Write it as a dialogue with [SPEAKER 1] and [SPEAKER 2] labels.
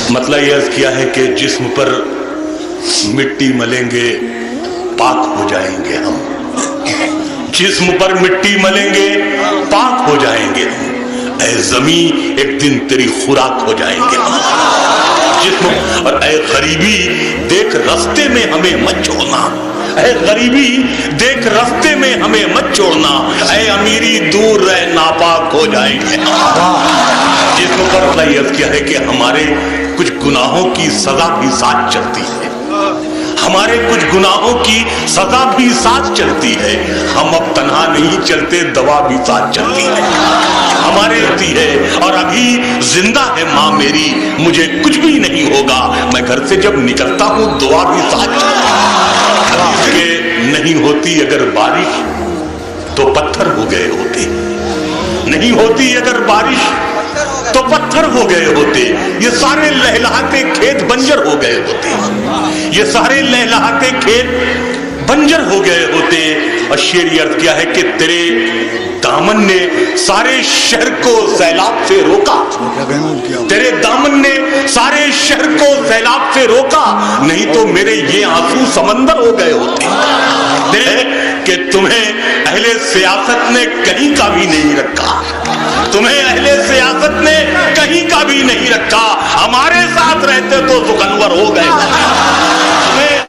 [SPEAKER 1] مطلب یہ عرض کیا ہے کہ جسم پر مٹی ملیں گے پاک ہو جائیں گے ہم، جسم پر مٹی ملیں گے پاک ہو جائیں گے ہم، اے زمین ایک دن تیری خوراک ہو جائیں گے ہم جسم، اور اے غریبی دیکھ رستے میں ہمیں مت چھوڑنا، اے غریبی دیکھ رستے میں ہمیں مت چھوڑنا، اے امیری دور رہ ناپاک ہو جائیں گے جسم پر اللہ یہ کیا ہے کہ ہمارے کچھ گناہوں کی سزا بھی ساتھ چلتی ہے، ہمارے کچھ گناہوں کی سزا بھی ساتھ چلتی ہے، ہم اب تنہا نہیں چلتے، دوا بھی ساتھ چلتی ہے ہمارے ہوتی ہے، اور ابھی زندہ ہے ماں میری، مجھے کچھ بھی نہیں ہوگا، میں گھر سے جب نکلتا ہوں دعا بھی ساتھ چلتی ہے، نہیں ہوتی اگر بارش تو پتھر ہو گئے ہوتے، نہیں ہوتی اگر بارش تو پتھر ہو گئے ہوتے، یہ سارے لہلہاتے کھیت بنجر ہو گئے ہوتے، یہ سارے لہلہاتے کھیت بنجر ہو گئے ہوتے، اور شعر یہ عرض کیا ہے کہ تیرے دامن نے سارے شہر کو سیلاب سے روکا، تیرے دامن نے سارے شہر کو سیلاب سے روکا، نہیں تو میرے یہ آنسو سمندر ہو گئے ہوتے، کہ تمہیں اہل سیاست نے کہیں کا بھی نہیں رکھا، تمہیں اہل سیاست نے کہیں کا بھی نہیں رکھا، ہمارے ساتھ رہتے تو سخنور ہو گئے